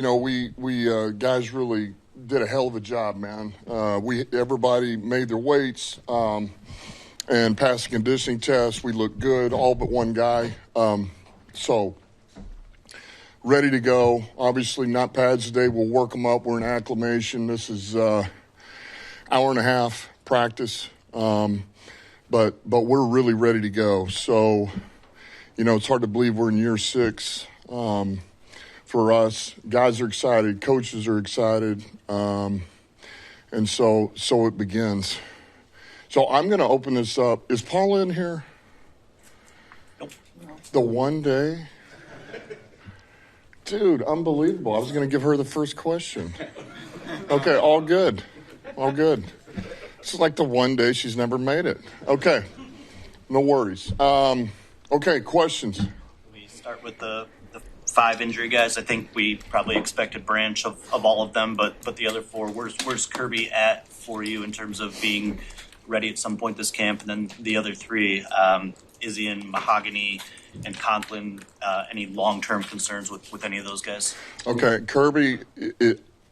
We guys really did a hell of a job, man. Everybody made their weights and passed the conditioning test. We looked good, all but one guy. So ready to go. Obviously, not pads today. We'll work them up. We're in acclimation. This is hour and a half practice, but we're really ready to go. So, it's hard to believe we're in year 6. For us, guys are excited, coaches are excited, and so it begins. So I'm going to open this up. Is Paula in here? Nope. The one day? Dude, unbelievable. I was going to give her the first question. Okay, all good. All good. This is like the one day she's never made it. Okay, no worries. Okay, questions? We start with the 5 injury guys. I think we probably expected Branch of all of them, but the other 4, where's Kirby at for you in terms of being ready at some point this camp? And then the other 3, Izzy and Mahogany and Conklin, any long-term concerns with any of those guys? Okay, Kirby,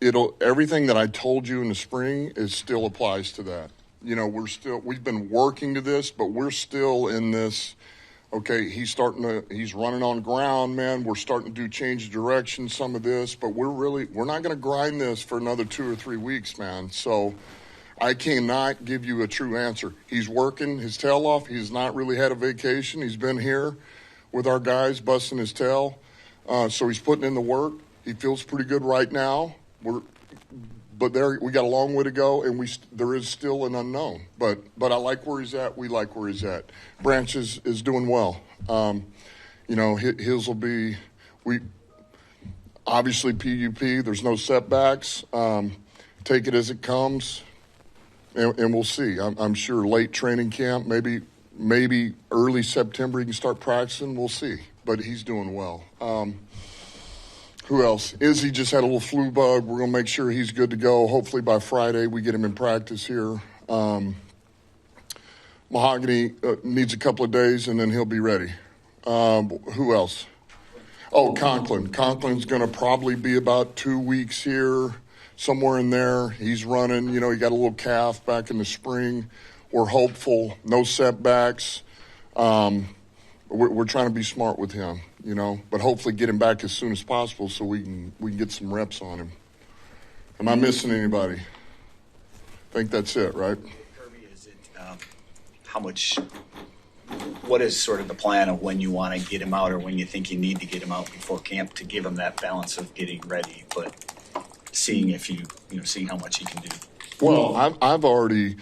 it'll everything that I told you in the spring still applies to that. We've been working to this, but we're still in this. Okay, he's running on ground, man. We're starting to do change of direction, some of this, but we're not going to grind this for another 2 or 3 weeks, man. So I cannot give you a true answer. He's working his tail off. He's not really had a vacation. He's been here with our guys, busting his tail. So he's putting in the work. He feels pretty good right now. But we got a long way to go, and there is still an unknown. But I like where he's at. We like where he's at. Branch is doing well. His will be obviously PUP. There's no setbacks. Take it as it comes, and we'll see. I'm sure late training camp, maybe early September he can start practicing. We'll see. But he's doing well. Who else? Izzy just had a little flu bug. We're going to make sure he's good to go. Hopefully by Friday we get him in practice here. Mahogany needs a couple of days, and then he'll be ready. Who else? Oh, Conklin. Conklin's going to probably be about 2 weeks here, somewhere in there. He's running. He got a little calf back in the spring. We're hopeful. No setbacks. We're trying to be smart with him. But hopefully get him back as soon as possible so we can get some reps on him. Am I missing anybody? I think that's it, right? Kirby, is it what is sort of the plan of when you want to get him out or when you think you need to get him out before camp to give him that balance of getting ready, but seeing seeing how much he can do? Well, I've already,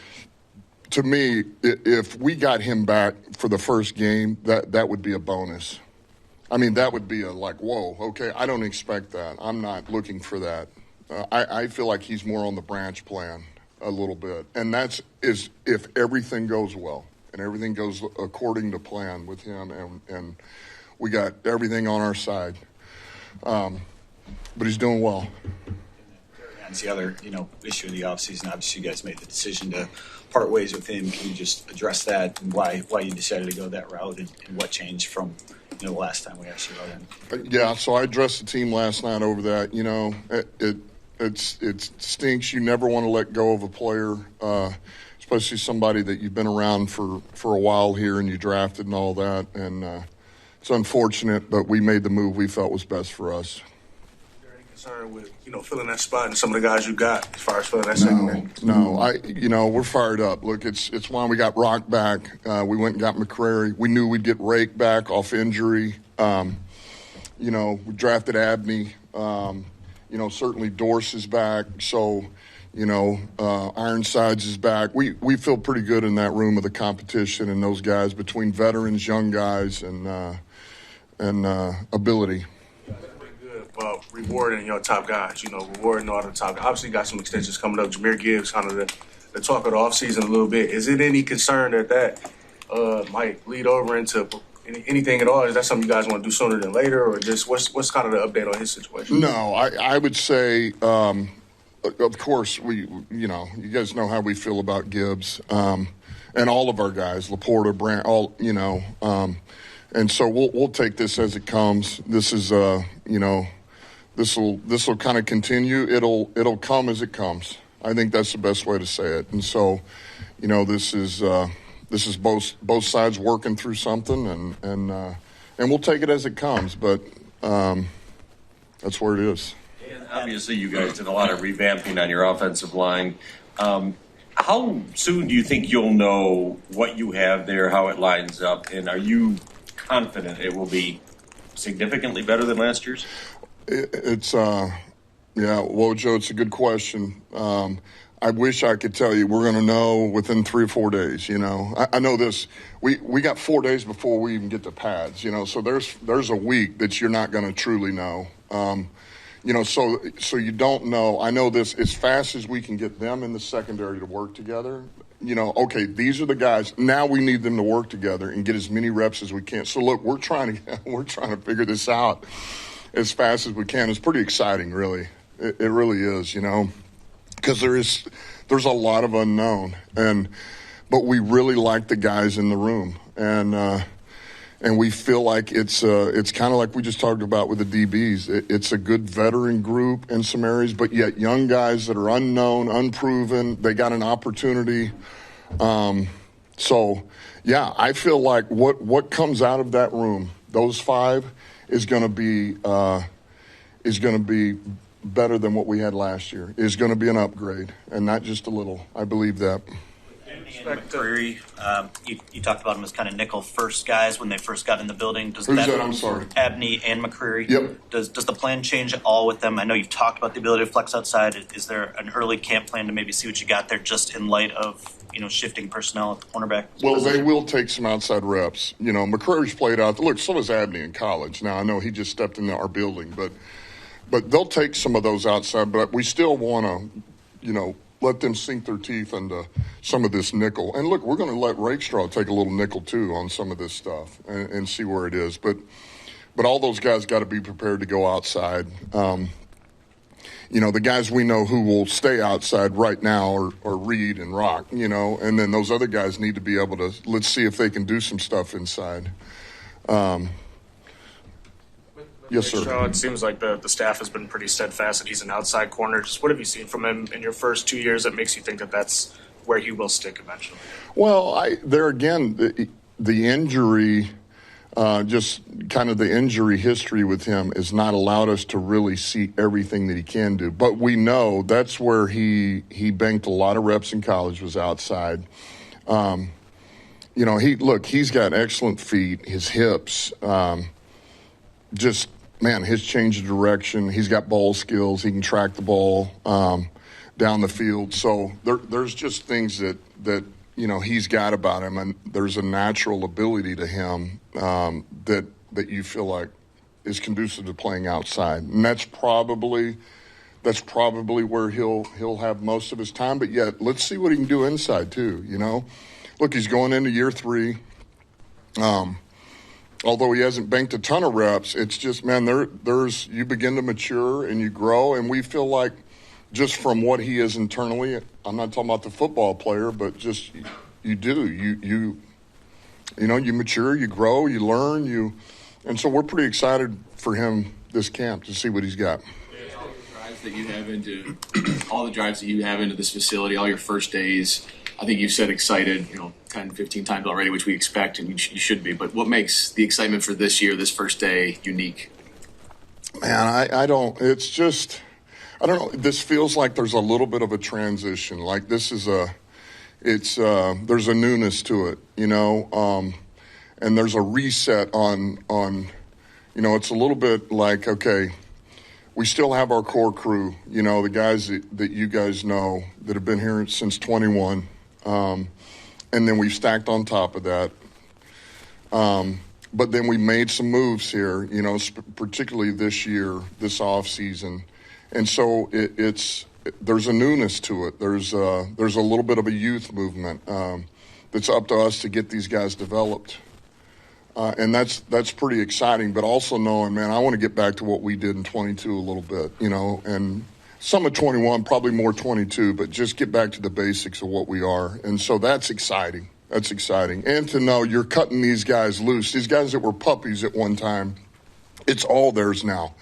to me, if we got him back for the first game, that would be a bonus. I mean, that would be whoa, okay, I don't expect that. I'm not looking for that. I feel like he's more on the Branch plan a little bit. And that's if everything goes well and everything goes according to plan with him and we got everything on our side. But he's doing well. That's the other, issue of the offseason. Obviously, you guys made the decision to part ways with him. Can you just address that and why you decided to go that route and what changed from the last time we asked you about him? Yeah, so I addressed the team last night over that. It stinks. You never want to let go of a player, especially somebody that you've been around for a while here and you drafted and all that. And it's unfortunate, but we made the move we felt was best for us. Concerned with filling that spot and some of the guys you got as far as filling that secondary? No, we're fired up. Look, it's why we got Rock back. We went and got McCrary. We knew we'd get Rake back off injury. We drafted Abney. Certainly Dorse is back. So, Ironsides is back. We feel pretty good in that room of the competition and those guys between veterans, young guys, and ability. About rewarding your top guys, rewarding all the top guys. Obviously, you got some extensions coming up. Jameer Gibbs, kind of the talk of the offseason a little bit. Is it any concern that might lead over into anything at all? Is that something you guys want to do sooner than later, or just what's kind of the update on his situation? No, I would say, of course, you guys know how we feel about Gibbs and all of our guys, Laporta, Brandt, all, and so we'll take this as it comes. This is, this will kind of continue. It'll come as it comes. I think that's the best way to say it. And so, this is both sides working through something, and we'll take it as it comes. But that's where it is. And obviously, you guys did a lot of revamping on your offensive line. How soon do you think you'll know what you have there, how it lines up, and are you confident it will be significantly better than last year's? Well, Joe, it's a good question. I wish I could tell you we're going to know within 3 or 4 days. I know this. We got 4 days before we even get to pads. So there's a week that you're not going to truly know. So you don't know. I know this as fast as we can get them in the secondary to work together. Okay, these are the guys. Now we need them to work together and get as many reps as we can. So look, we're trying to figure this out as fast as we can. It's pretty exciting, really. It really is, because there's a lot of unknown, but we really like the guys in the room, and we feel like it's kind of like we just talked about with the DBs. It's a good veteran group in some areas, but yet young guys that are unknown, unproven. They got an opportunity. So yeah, I feel like what comes out of that room, those 5, is going to be better than what we had last year. Is going to be an upgrade, and not just a little. I believe that. And McCreary, you talked about them as kind of nickel first guys when they first got in the building. Who's that? I'm sorry. Abney and McCreary. Yep. Does the plan change at all with them? I know you've talked about the ability to flex outside. Is there an early camp plan to maybe see what you got there, just in light of shifting personnel at the cornerback? Well, they will take some outside reps. McCreary's played out. Look, so does Abney in college. Now I know he just stepped into our building, but they'll take some of those outside. But we still want to, let them sink their teeth into some of this nickel. And look, we're going to let Rakestraw take a little nickel too on some of this stuff and see where it is. But all those guys got to be prepared to go outside. The guys we know who will stay outside right now are Reed and Rock, and then those other guys need to be able to, let's see if they can do some stuff inside. Yes, sir. It seems like the staff has been pretty steadfast that he's an outside corner. Just what have you seen from him in your first 2 years that makes you think that that's where he will stick eventually? Well, there again, the injury, just kind of the injury history with him has not allowed us to really see everything that he can do. But we know that's where he banked a lot of reps in college, was outside. He's got excellent feet, his hips, his change of direction. He's got ball skills. He can track the ball down the field. So there's just things that he's got about him, and there's a natural ability to him that you feel like is conducive to playing outside, and that's probably where he'll have most of his time. But yet, let's see what he can do inside too. Look, he's going into year 3. Although he hasn't banked a ton of reps, it's just, there's you begin to mature and you grow, and we feel like just from what he is internally, I'm not talking about the football player, but just you mature, you grow, you learn, and so we're pretty excited for him this camp to see what he's got. All the drives that you have into this facility, all your first days, I think you've said excited, 10, 15 times already, which we expect and you should be. But what makes the excitement for this year, this first day, unique? Man, I don't know. This feels like there's a little bit of a transition. Like this is there's a newness to it, and there's a reset on, it's a little bit like, okay, we still have our core crew, the guys that you guys know that have been here since 21. And then we've stacked on top of that. But then we made some moves here, particularly this year, this off season. And so there's a newness to it. There's a little bit of a youth movement that's up to us to get these guys developed. And that's pretty exciting, but also knowing, man, I want to get back to what we did in 22 a little bit, and some of 21, probably more 22, but just get back to the basics of what we are. And so that's exciting. That's exciting. And to know you're cutting these guys loose, these guys that were puppies at one time, it's all theirs now.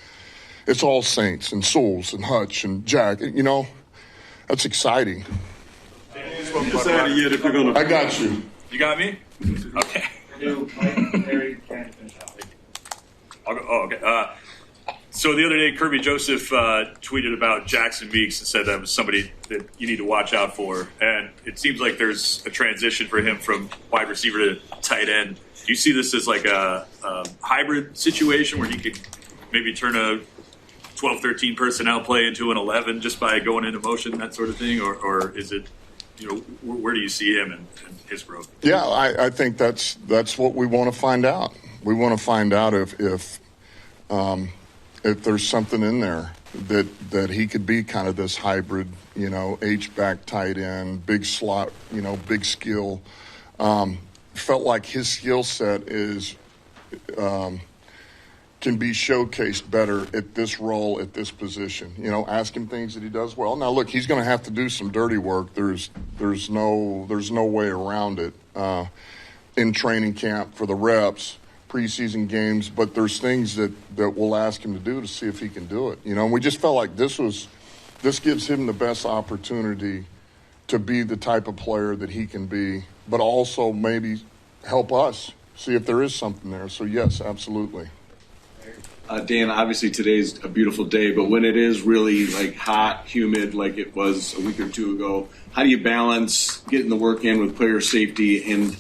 it's all Saints and Souls and Hutch and Jack. That's exciting. You decided yet if you're going to. I got you. You got me? Okay. Okay. So the other day, Kirby Joseph tweeted about Jackson Meeks and said that was somebody that you need to watch out for. And it seems like there's a transition for him from wide receiver to tight end. Do you see this as like a hybrid situation where he could maybe turn a 12-13 personnel play into an 11 just by going into motion, that sort of thing? Or is it, where do you see him and his growth? Yeah, I think that's what we want to find out. We want to find out if there's something in there that he could be kind of this hybrid, H-back tight end, big slot, big skill. Felt like his skill set is can be showcased better at this role, at this position. Ask him things that he does well. Now, look, he's going to have to do some dirty work. There's no way around it in training camp for the reps, preseason games. But there's things that we'll ask him to do to see if he can do it. And we just felt like this gives him the best opportunity to be the type of player that he can be, but also maybe help us see if there is something there. So, yes, absolutely. Dan, obviously today's a beautiful day, but when it is really like hot, humid, like it was a week or two ago, how do you balance getting the work in with player safety? And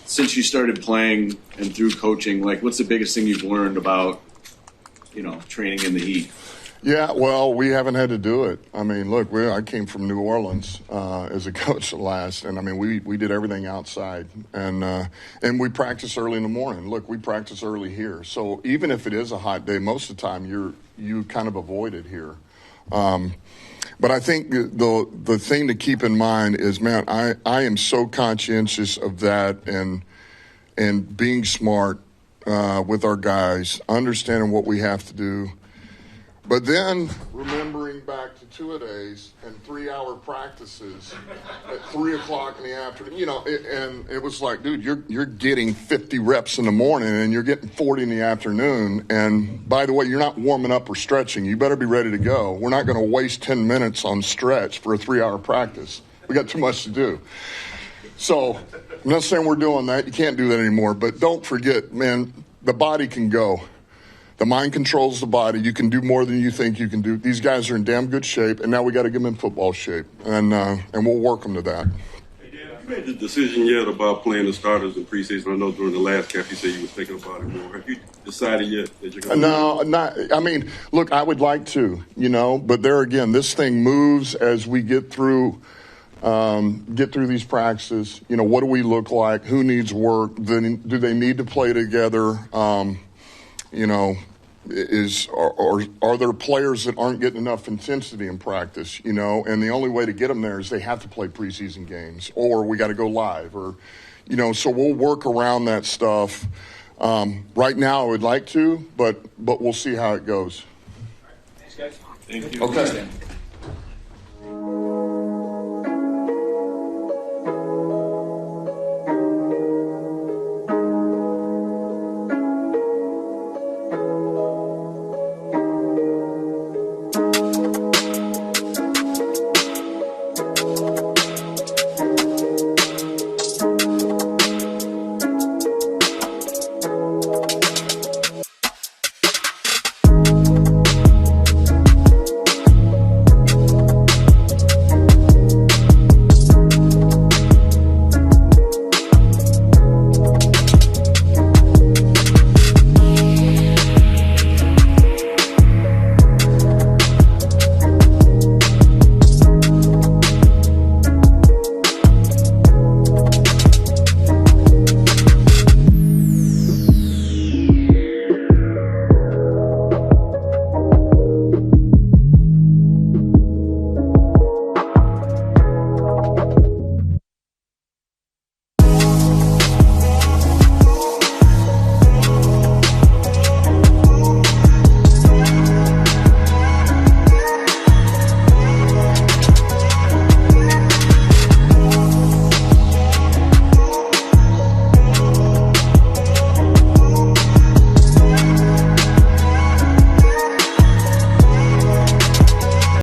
since you started playing and through coaching, like what's the biggest thing you've learned about, training in the heat? Yeah, well, we haven't had to do it. I mean, look, I came from New Orleans as a coach last, and I mean, we did everything outside, and we practice early in the morning. Look, we practice early here, so even if it is a hot day, most of the time you kind of avoid it here. But I think the thing to keep in mind is, man, I am so conscientious of that and being smart with our guys, understanding what we have to do. But then remembering back to two-a-days and 3-hour practices at 3 o'clock in the afternoon, and it was like, dude, you're getting 50 reps in the morning and you're getting 40 in the afternoon. And by the way, you're not warming up or stretching. You better be ready to go. We're not going to waste 10 minutes on stretch for a 3-hour practice. We got too much to do. So I'm not saying we're doing that. You can't do that anymore. But don't forget, man, the body can go. The mind controls the body. You can do more than you think you can do. These guys are in damn good shape, and now we got to get them in football shape, and we'll work them to that. Hey, Dan, have you made the decision yet about playing the starters in preseason? I know during the last camp you said you were thinking about it more. Have you decided yet that you're going to? No, not. I mean, look, I would like to, but there again, this thing moves as we get through these practices. What do we look like? Who needs work? Then do they need to play together? Are there players that aren't getting enough intensity in practice, and the only way to get them there is they have to play preseason games, or we got to go live, or, so we'll work around that stuff. Right now I would like to, but we'll see how it goes. Thanks, guys. Thank you. Okay.